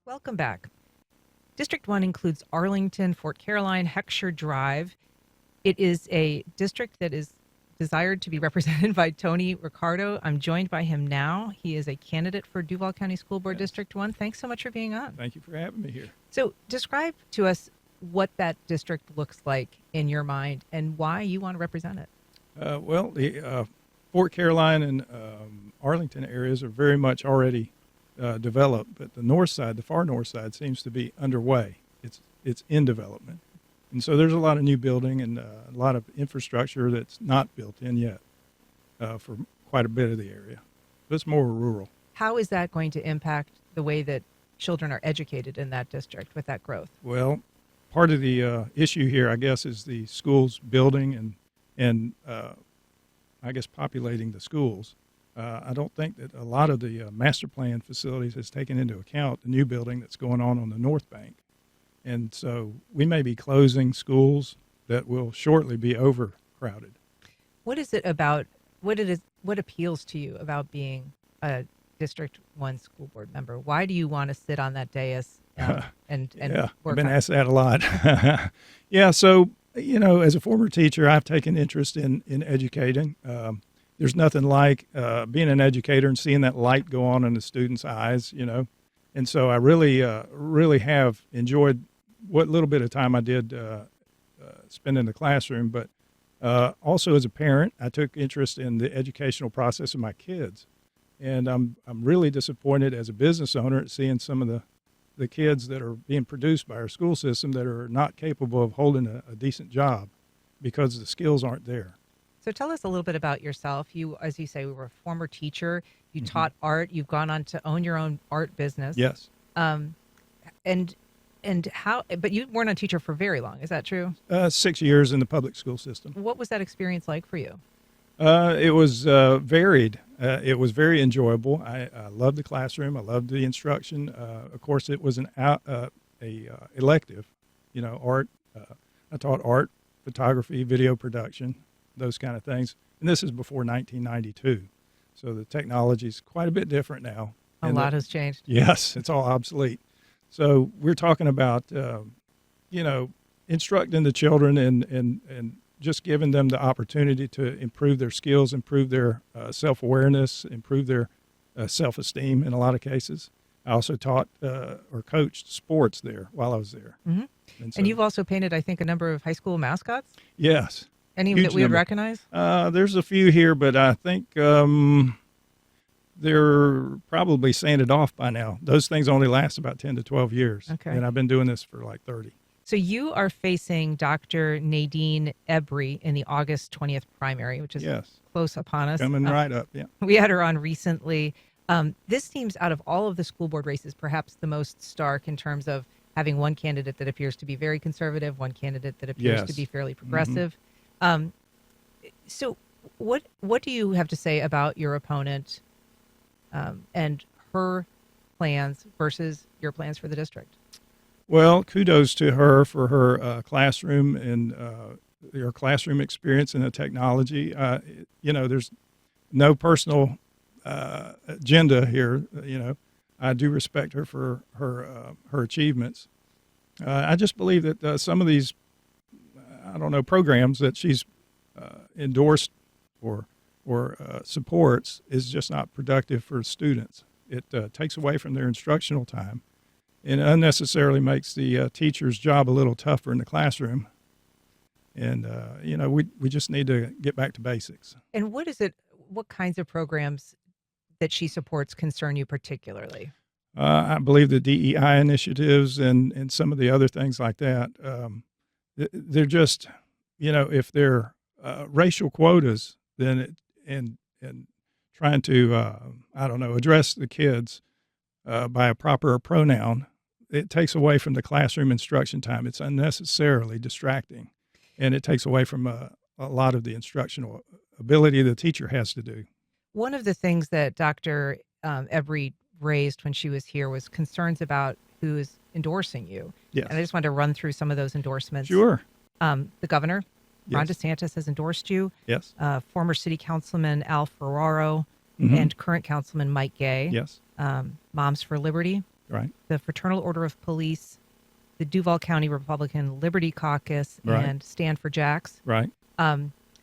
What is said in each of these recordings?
Welcome back. District 1 includes Arlington, Fort Caroline, Heckscher Drive. It is a district that is desired to be represented by Tony Ricardo. I'm joined by him now. He is a candidate for Duval County School Board Yes. District 1. Thanks so much for being on. Thank you for having me here. So, describe to us what that district looks like in your mind and why you want to represent it. The Fort Caroline and Arlington areas are very much already developed, but the north side, the far north side, seems to be underway. It's in development, and so there's a lot of new building and a lot of infrastructure that's not built in yet for quite a bit of the area. But it's more rural. How is that going to impact the way that children are educated in that district with that growth? Well, part of the issue here, I guess, is the schools building and I guess populating the schools. I don't think that a lot of the master plan facilities has taken into account the new building that's going on the North Bank. And so we may be closing schools that will shortly be overcrowded. What is it about what appeals to you about being a District 1 school board member? Why do you want to sit on that dais and Yeah, work I've been on asked that a lot. Yeah, so, as a former teacher, I've taken interest in educating. There's nothing like being an educator and seeing that light go on in the students' eyes, And so I really have enjoyed what little bit of time I did spend in the classroom. But also as a parent, I took interest in the educational process of my kids. And I'm really disappointed as a business owner at seeing some of the kids that are being produced by our school system that are not capable of holding a decent job because the skills aren't there. So tell us a little bit about yourself. You, as you say, were a former teacher. You Mhm. taught art. You've gone on to own your own art business. Yes. And how? But you weren't a teacher for very long. Is that true? 6 years in the public school system. What was that experience like for you? It was varied. It was very enjoyable. I loved the classroom. I loved the instruction. Of course, it was an elective, art. I taught art, photography, video production, those kind of things. And this is before 1992. So the technology is quite a bit different now. A lot has changed. Yes, it's all obsolete. So we're talking about, instructing the children and just giving them the opportunity to improve their skills, improve their self-awareness, improve their self-esteem in a lot of cases. I also taught or coached sports there while I was there. Mm-hmm. And you've also painted, I think, a number of high school mascots? Yes. Any Huge that we would number. recognize? There's a few here, but I think they're probably sanded off by now. Those things only last about 10 to 12 years. Okay. And I've been doing this for like 30. So you are facing Dr. Nadine Embry in the August 20th primary, which is Yes. close upon us. Coming right up, yeah. We had her on recently. This seems, out of all of the school board races, perhaps the most stark in terms of having one candidate that appears to be very conservative, one candidate that appears to Yes. be fairly progressive. So what do you have to say about your opponent and her plans versus your plans for the district? Well, kudos to her for her classroom and her classroom experience and the technology. There's no personal agenda here. I do respect her for her achievements. I just believe that some of these, programs that she's endorsed or supports is just not productive for students. It takes away from their instructional time and unnecessarily makes the teacher's job a little tougher in the classroom. And, we just need to get back to basics. And what kinds of programs that she supports concern you particularly? I believe the DEI initiatives and some of the other things like that, they're just, if they're racial quotas, then and trying to, address the kids by a proper pronoun, it takes away from the classroom instruction time. It's unnecessarily distracting, and it takes away from a lot of the instructional ability the teacher has to do. One of the things that Dr. Embry raised when she was here was concerns about who is endorsing you. Yes. And I just wanted to run through some of those endorsements. Sure. The governor, Ron Yes. DeSantis, has endorsed you. Yes. Former city councilman Al Ferraro Mhm. and current councilman Mike Gay. Yes. Moms for Liberty, Right. the Fraternal Order of Police, the Duval County Republican Liberty Caucus, Right. and Stand for Jacks. Right.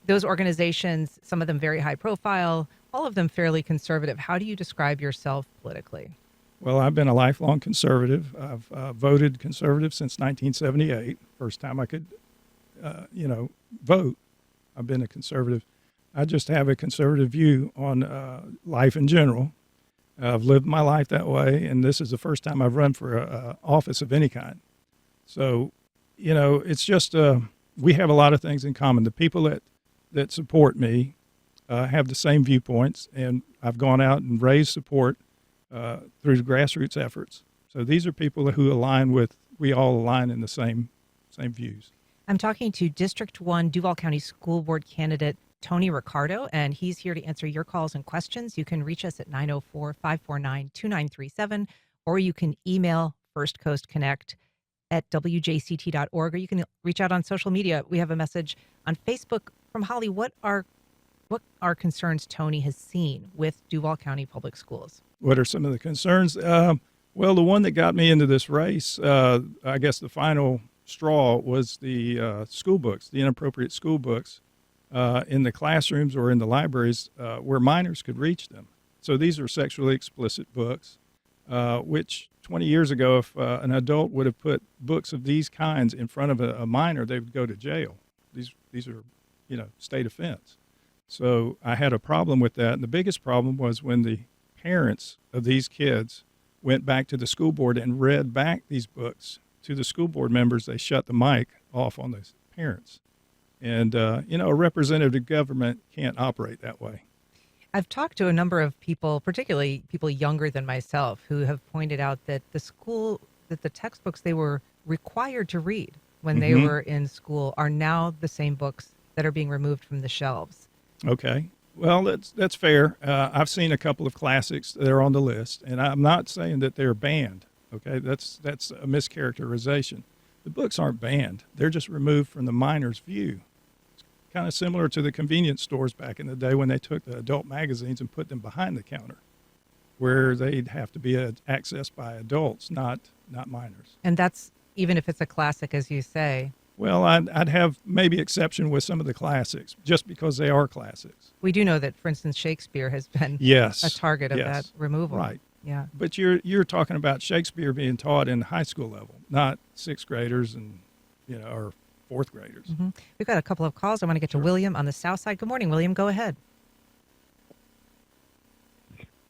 Those organizations, some of them very high profile, all of them fairly conservative. How do you describe yourself politically? Well, I've been a lifelong conservative. I've voted conservative since 1978. First time I could, vote. I've been a conservative. I just have a conservative view on life in general. I've lived my life that way, and this is the first time I've run for a office of any kind. So, it's just we have a lot of things in common. The people that support me have the same viewpoints, and I've gone out and raised support through grassroots efforts. So these are people who we all align in the same views. I'm talking to District 1 Duval County School Board candidate Tony Ricardo, and he's here to answer your calls and questions. You can reach us at 904-549-2937, or you can email firstcoastconnect@wjct.org, or you can reach out on social media. We have a message on Facebook from Holly. What are concerns Tony has seen with Duval County Public Schools? What are some of the concerns? Well, the one that got me into this race, I guess the final straw was the school books, the inappropriate school books in the classrooms or in the libraries where minors could reach them. So these are sexually explicit books, which 20 years ago, if an adult would have put books of these kinds in front of a minor, they would go to jail. These are, state offense. So I had a problem with that. And the biggest problem was when the parents of these kids went back to the school board and read back these books to the school board members. They shut the mic off on the parents. And, a representative government can't operate that way. I've talked to a number of people, particularly people younger than myself, who have pointed out that the textbooks they were required to read when they were in school are now the same books that are being removed from the shelves. Okay. Well, that's fair. I've seen a couple of classics that are on the list, and I'm not saying that they're banned. Okay, that's a mischaracterization. The books aren't banned; they're just removed from the minor's view. It's kind of similar to the convenience stores back in the day when they took the adult magazines and put them behind the counter, where they'd have to be accessed by adults, not minors. And that's even if it's a classic, as you say. Well, I'd have maybe exception with some of the classics, just because they are classics. We do know that, for instance, Shakespeare has been a target of that removal. Right. Yeah. But you're talking about Shakespeare being taught in high school level, not sixth graders and or fourth graders. Mm-hmm. We've got a couple of calls. I want to get to William on the south side. Good morning, William. Go ahead.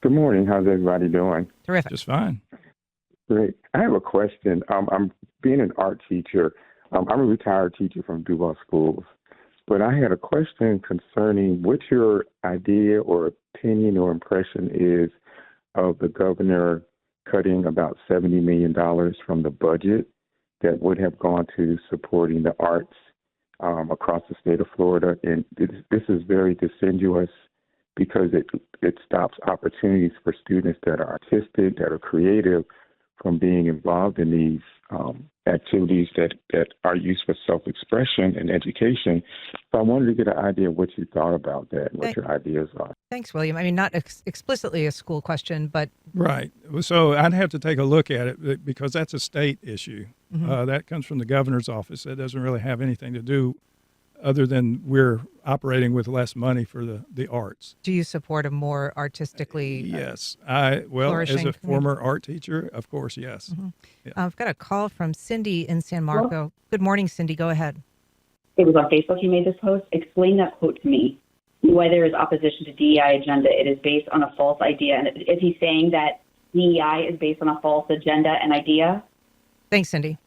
Good morning. How's everybody doing? Terrific. Just fine. Great. I have a question. I'm being an art teacher. I'm a retired teacher from Duval Schools, but I had a question concerning what your idea or opinion or impression is of the governor cutting about $70 million from the budget that would have gone to supporting the arts across the state of Florida. And this is very disingenuous because it stops opportunities for students that are artistic, that are creative, from being involved in these activities that are used for self-expression and education. So I wanted to get an idea of what you thought about that and what your ideas are. Thanks, William. I mean, not explicitly a school question, but... Right. So I'd have to take a look at it because that's a state issue. Mm-hmm. That comes from the governor's office. That doesn't really have anything to do other than we're operating with less money for the arts. Do you support a more artistically yes. As a former art teacher, of course, yes. Mm-hmm. Yeah. I've got a call from Cindy in San Marco. Hello? Good morning, Cindy. Go ahead. It was on Facebook you made this post. Explain that quote to me. Why there is opposition to DEI agenda. It is based on a false idea. And is he saying that DEI is based on a false agenda and idea? Thanks, Cindy.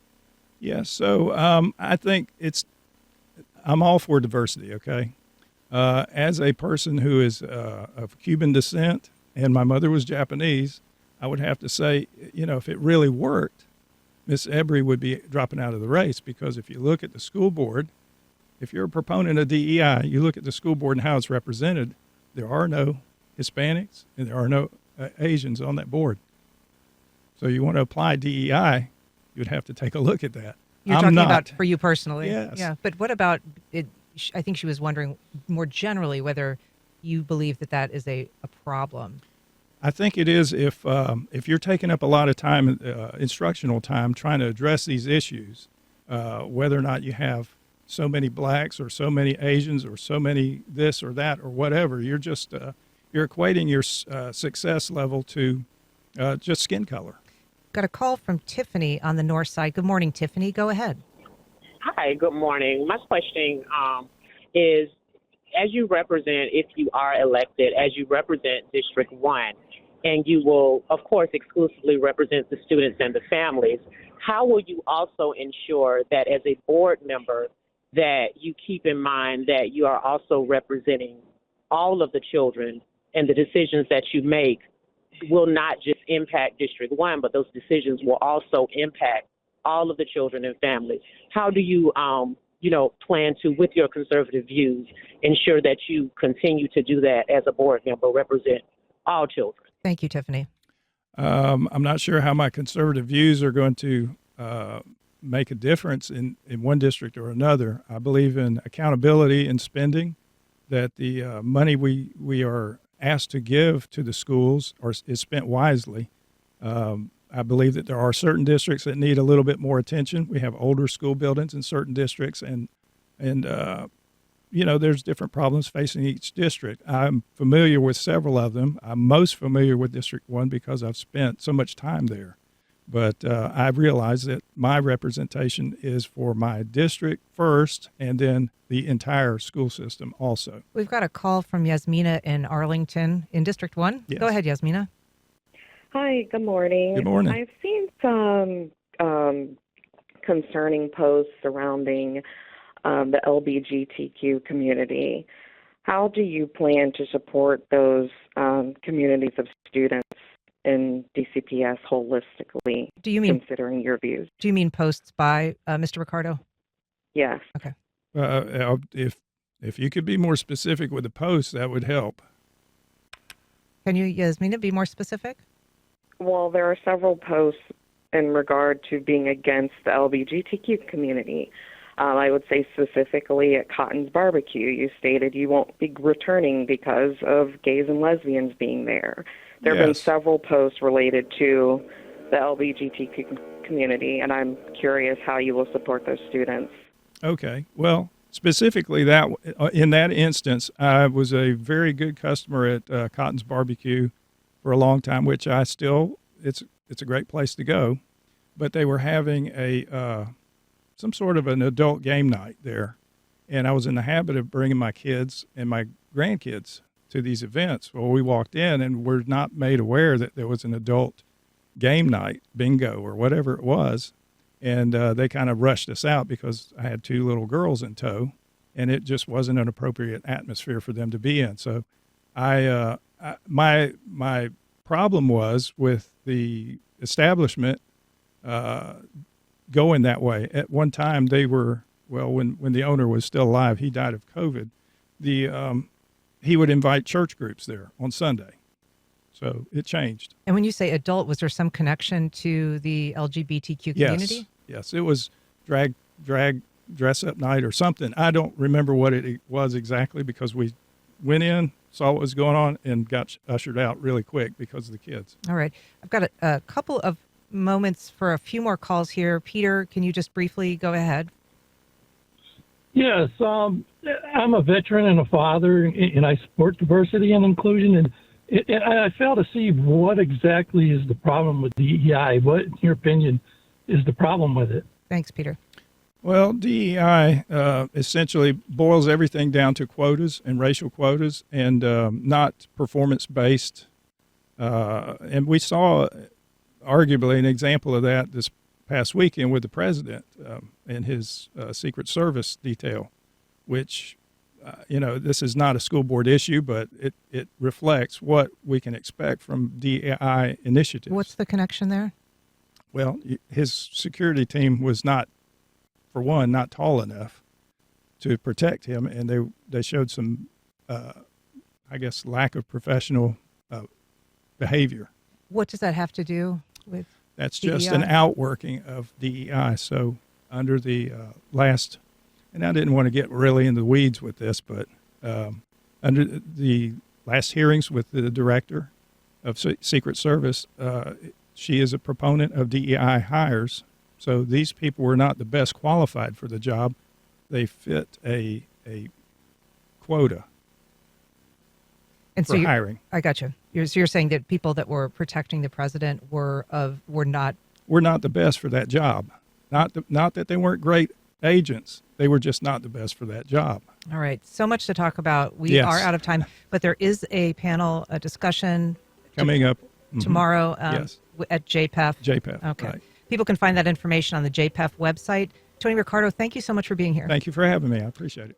Yes. So I think I'm all for diversity, okay? As a person who is of Cuban descent and my mother was Japanese, I would have to say, if it really worked, Miss Embry would be dropping out of the race because if you look at the school board, if you're a proponent of DEI, you look at the school board and how it's represented, there are no Hispanics and there are no Asians on that board. So you want to apply DEI, you'd have to take a look at that. You're talking about for you personally. Yes. Yeah. But what about it? I think she was wondering more generally whether you believe that is a problem. I think it is if you're taking up a lot of time, instructional time, trying to address these issues, whether or not you have so many blacks or so many Asians or so many this or that or whatever, you're just you're equating your success level to just skin color. Got a call from Tiffany on the north side. Good morning, Tiffany. Go ahead. Hi, good morning. My question is, as you represent, if you are elected, as you represent District 1, and you will, of course, exclusively represent the students and the families, how will you also ensure that as a board member that you keep in mind that you are also representing all of the children and the decisions that you make will not just impact District 1, but those decisions will also impact all of the children and families? How do you, plan to, with your conservative views, ensure that you continue to do that as a board member, represent all children? Thank you, Tiffany. I'm not sure how my conservative views are going to make a difference in one district or another. I believe in accountability and spending, that the money we are asked to give to the schools is spent wisely. I believe that there are certain districts that need a little bit more attention. We have older school buildings in certain districts, and there's different problems facing each district. I'm familiar with several of them. I'm most familiar with District 1 because I've spent so much time there. But I realize that my representation is for my district first, and then the entire school system also. We've got a call from Yasmina in Arlington in District 1. Yes. Go ahead, Yasmina. Hi, good morning. Good morning. I've seen some concerning posts surrounding the LGBTQ community. How do you plan to support those communities of students in DCPS holistically, Do you mean considering your views? do you mean posts by Mr. Ricardo? Yes. If you could be more specific with the post, that would help. Can you, Yasmina, be more specific? Well, there are several posts in regard to being against the LGBTQ community. I would say specifically at Cotton's Barbecue, you stated you won't be returning because of gays and lesbians being there. There have been several posts related to the LGBTQ community, and I'm curious how you will support those students. Okay. Well, specifically that in that instance, I was a very good customer at Cotton's Barbecue for a long time, which I still, it's a great place to go, but they were having some sort of an adult game night there. And I was in the habit of bringing my kids and my grandkids to these events. Well, we walked in and were not made aware that there was an adult game night, bingo or whatever it was. And they kind of rushed us out because I had two little girls in tow, and it just wasn't an appropriate atmosphere for them to be in. So my problem was with the establishment going that way. At one time, they were, when the owner was still alive, he died of COVID, he would invite church groups there on Sunday. So it changed. And when you say adult, was there some connection to the LGBTQ community? Yes, it was drag dress up night or something. I don't remember what it was exactly because we went in, saw what was going on, and got ushered out really quick because of the kids. All right. I've got a couple of moments for a few more calls here. Peter, can you just briefly go ahead? Yes, I'm a veteran and a father, and I support diversity and inclusion, and I fail to see what exactly is the problem with DEI. What, in your opinion, is the problem with it? Thanks, Peter. Well, DEI essentially boils everything down to quotas and racial quotas and not performance-based. And we saw arguably an example of that this past weekend with the president and his Secret Service detail, which, this is not a school board issue, but it reflects what we can expect from DEI initiatives. What's the connection there? Well, his security team was not, for one, not tall enough to protect him, and they showed some, lack of professional behavior. What does that have to do with That's DEI? just an outworking of DEI. So under the last, and I didn't want to get really in the weeds with this, but under the last hearings with the director of Secret Service, she is a proponent of DEI hires. So these people were not the best qualified for the job. They fit a quota And for hiring. I got you. You're saying that people that were protecting the president were not. We're not the best for that job. Not that they weren't great agents. They were just not the best for that job. All right. So much to talk about. We Yes. are out of time, but there is a panel, a discussion Coming up tomorrow Yes. At JPEF. JPEF. Okay. Right. People can find that information on the JPEF website. Tony Ricardo, thank you so much for being here. Thank you for having me. I appreciate it.